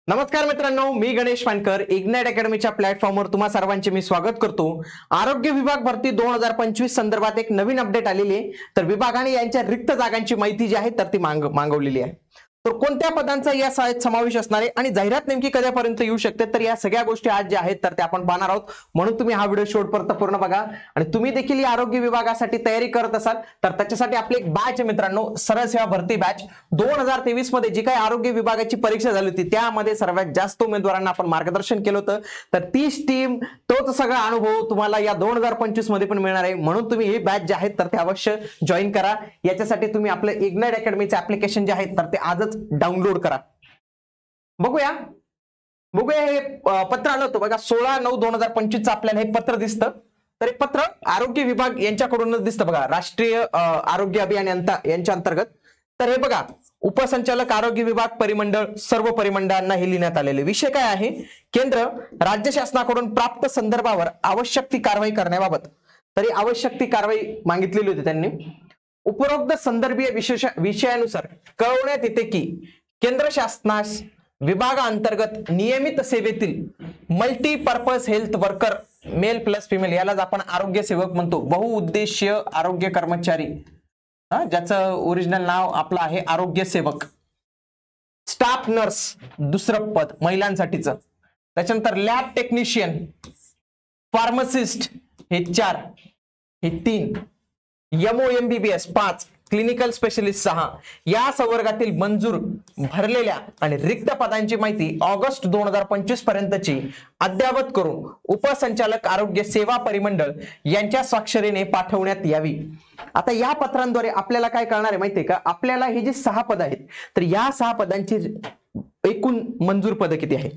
नमस्कार मित्रांनो, मी गणेश वानकर इग्नाइट अकॅडमीच्या प्लॅटफॉर्मवर तुम्हा सर्वांचे मी स्वागत करतो। आरोग्य विभाग भरती 2025 संदर्भात एक नवीन अपडेट आलेली आहे। तर विभागाने यांच्या रिक्त जागांची माहिती जी आहे तर ती मागवलेली आहे। तर कोणत्या पदांचा या शाळेत समावेश असणार आहे आणि जाहिरात नेमकी कधीपर्यंत येऊ शकते, तर या सगळ्या गोष्टी आज ज्या आहेत तर ते आपण पाहणार आहोत। म्हणून तुम्ही हा व्हिडिओ शेवटपर्यंत पूर्ण बघा आणि तुम्ही देखील या आरोग्य विभागासाठी तयारी करत असाल तर त्याच्यासाठी आपली एक बॅच आहे मित्रांनो, सरळ सेवा भरती बॅच। 2023 मध्ये जी काही आरोग्य विभागाची परीक्षा झाली होती त्यामध्ये सर्वात जास्त उमेदवारांना आपण मार्गदर्शन केलं होतं। तर तीच टीम, तोच सगळा अनुभव तुम्हाला या 2025 मध्ये पण मिळणार आहे। म्हणून तुम्ही ही बॅच जे आहे तर ते अवश्य जॉइन करा। याच्यासाठी तुम्ही आपलं इग्नाइट अकॅडमीचे ऍप्लिकेशन जे आहे तर ते आजच डाउनलोड करा। बघूया हे पत्र आलं होतं बघा, 16/9/2025 चं आपल्याला हे पत्र दिसतं। तर हे पत्र आरोग्य विभाग यांच्याकडूनच दिसतं बघा, राष्ट्रीय आरोग्य अभियान यांच्या अंतर्गत। तर हे बघा, उपसंचालक आरोग्य विभाग परिमंडळ, सर्व परिमंडळांना हे लिहिण्यात आलेले विषय काय आहे, केंद्र राज्य शासनाकडून प्राप्त संदर्भावर आवश्यक ती कारवाई करण्याबाबत। तरी आवश्यक ती कारवाई मागितलेली होती त्यांनी। उपरोक्त संदर्भीय विषयानुसार कळवण्यात येते की केंद्र शासनास विभागाअंतर्गत नियमित सेवेतील multipurpose health worker male plus female, यालाच आपण आरोग्य सेवक म्हणतो, बहुउद्देशीय आरोग्य कर्मचारी, ज्याचं ओरिजिनल नाव आपलं आहे आरोग्य सेवक, स्टाफ नर्स दुसरं पद महिलांसाठीचं, त्याच्यानंतर लॅब टेक्निशियन, फार्मासिस्ट हे 4, हे 3, MOMBBS 5, क्लिनिकल स्पेशलिस्ट 6 या संवर्गातील मंजूर भरलेल्या आणि रिक्त पदांची माहिती ऑगस्ट 2025 पर्यंतची अद्ययावत करून उपसंचालक आरोग्य सेवा परिमंडळ यांच्या स्वाक्षरीने पाठवण्यात यावी। आता या पत्रांद्वारे आपल्याला काय कळणार आहे माहितीये का, आपल्याला हे जे 6 पद आहेत तर या 6 पदांची एकूण मंजूर पद किती आहे,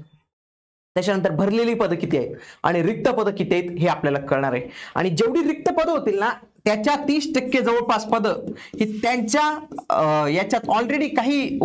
त्याच्यानंतर भरलेली पद किती आहेत आणि रिक्त पद किती आहेत हे आपल्याला कळणार आहे। आणि जेवढी रिक्त पद होतील ना त्याच्या 30% जवळपास पद ही त्यांच्या याच्यात ऑलरेडी काही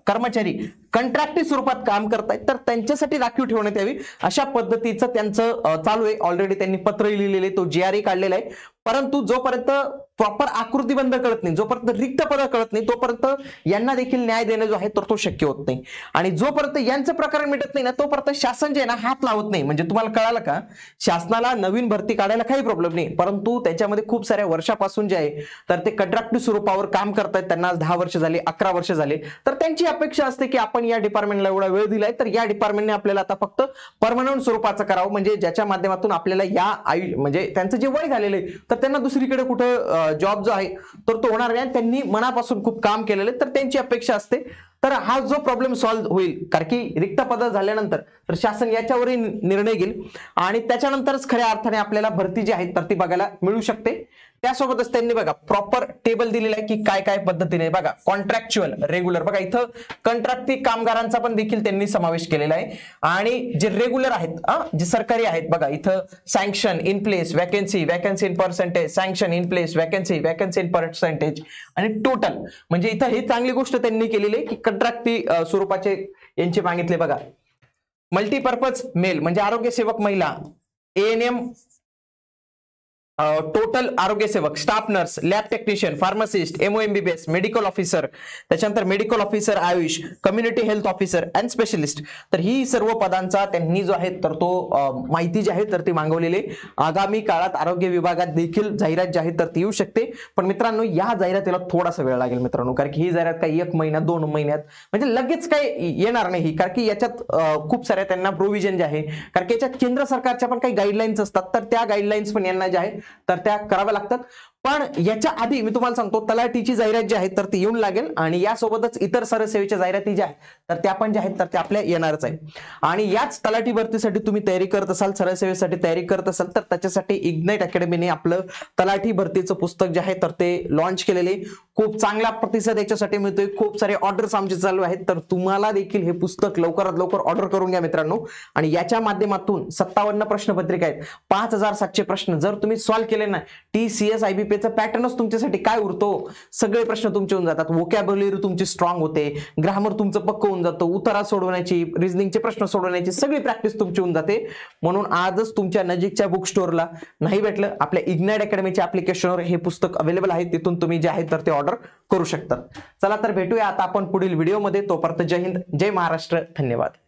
कर्मचारी कंत्राटी स्वरूपात काम करतायत, तर त्यांच्यासाठी राखीव ठेवण्यात यावी अशा पद्धतीचं त्यांचं चालू आहे। ऑलरेडी त्यांनी पत्र लिहिलेले, तो GRE काढलेला आहे। परंतु जोपर्यंत प्रॉपर आकृतीबंध कळत नाही, जोपर्यंत रिक्त पद कळत नाही, तोपर्यंत यांना देखील न्याय देणं जो आहे तर तो शक्य होत नाही। आणि जोपर्यंत यांचं प्रकरण मिटत नाही ना तोपर्यंत शासन जे ना हात लावत नाही। म्हणजे तुम्हाला कळालं का, शासनाला नवीन भरती काढायला काही प्रॉब्लेम नाही, परंतु त्याच्यामध्ये खूप साऱ्या वर्षापासून जे आहे तर ते कंत्राटी स्वरूपावर काम करतायत, त्यांना 10 वर्ष झाली, 11 वर्ष झाले, तर त्यांची अपेक्षा असते की आपण या डिपार्टमेंटला एवढा वेळ दिलाय तर या डिपार्टमेंटने आपल्याला आता फक्त परमनंट स्वरूपाचं करावं, म्हणजे ज्याच्या माध्यमातून आपल्याला या म्हणजे त्यांचं जे वय झालेलं आहे तर त्यांना दुसरीकडे कुठं जॉब जो आहे तर तो होणार नाही। त्यांनी मनापासून खूप काम केलेलं आहे तर त्यांची अपेक्षा असते तर हा जो प्रॉब्लेम सॉल्व्ह होईल, कारण की रिक्त पद झाल्यानंतर तर शासन याच्यावरही निर्णय घेईल आणि त्याच्यानंतरच खऱ्या अर्थाने आपल्याला भरती जी आहे तर ती बघायला मिळू शकते। त्यासोबतच त्यांनी बघा प्रॉपर टेबल दिलेला आहे की काय काय पद्धतीने बघा, कॉन्ट्रॅक्च्युअल, रेग्युलर, बघा इथं कंत्राटी कामगारांचा पण देखील त्यांनी समावेश केलेला आहे। आणि जे रेग्युलर आहेत, जे सरकारी आहेत, बघा इथं sanction in place, vacancy in percentage, sanction in place, vacancy in percentage आणि टोटल, म्हणजे इथं ही चांगली गोष्ट त्यांनी केलेली आहे की कंत्राटी स्वरूपाचे यांचे मागितले। बघा मल्टीपर्पज मेल म्हणजे आरोग्य सेवक महिला, ANM टोटल आरोग्य सेवक, staff nurse, lab technician, pharmacist, MOMBBS, medical officer, त्याच्यानंतर medical officer Ayush, community health officer and specialist, तर ही सर्व पदांचा त्यांनी जो आहे तर तो माहिती जी आहे तर ती मागवलेली। आगामी काळात आरोग्य विभागात देखील जाहिरात जी आहे तर ती येऊ शकते, पण मित्रांनो या जाहिरातीला थोडासा वेळ लागेल मित्रांनो, कारण की ही जाहिरात काही 1 महिना 2 महिन्यात म्हणजे लगेच काही येणार नाही, कारण की याच्यात खूप साऱ्या त्यांना प्रोव्हिजन जे आहे, कारण की याच्यात केंद्र सरकारच्या पण काही गाईडलाईन्स असतात, तर त्या गाईडलाईन्स पण यांना जे आहे तर त्या कराव्या लागतात। पण याच्या आधी मी तुम्हाला सांगतो तलाठीची जाहिरात जी आहे तर ती येऊन लागेल आणि यासोबतच इतर सरळ सेवेच्या जाहिराती ज्या आहेत तर त्या पण ज्या आहेत तर त्या आपल्या येणारच आहे। आणि याच तलाठी भरतीसाठी तुम्ही तयारी करत असाल, सरळ सेवेसाठी तयारी करत असाल तर त्याच्यासाठी इग्नाइट अकॅडमीने आपलं तलाठी भरतीचं पुस्तक जे आहे तर ते लॉन्च केलेले, खूप चांगला प्रतिसाद याच्यासाठी मिळतोय, खूप सारे ऑर्डर्स आमचे चालू आहेत, तर तुम्हाला देखील हे पुस्तक लवकरात लवकर ऑर्डर करून घ्या मित्रांनो। आणि याच्या माध्यमातून 57 प्रश्नपत्रिका आहेत, 5700 प्रश्न जर तुम्ही सॉल्व्ह केले ना, TCS IBP पॅटर्नच तुमच्यासाठी काय उरतो, सगळे प्रश्न तुमचे होऊन जातात, वोकॅब्युलरी तुमची स्ट्रॉंग होते, ग्रामर तुमचं पक्क होऊन जातं, उतारा सोडवण्याची, रिझनिंगचे प्रश्न सोडवण्याची सगळी प्रॅक्टिस तुमची होऊन जाते। म्हणून आजच तुमच्या नजीकच्या बुक स्टोअरला नाही भेटलं, आपल्या इग्नाइट अकॅडमीच्या ऍप्लिकेशनवर हे पुस्तक अवेलेबल आहे, तिथून तुम्ही जे आहे तर ते ऑर्डर करू शकता। चला तर भेटूया आता आपण पुढील व्हिडिओमध्ये, तोपर्यंत जय हिंद, जय महाराष्ट्र, धन्यवाद।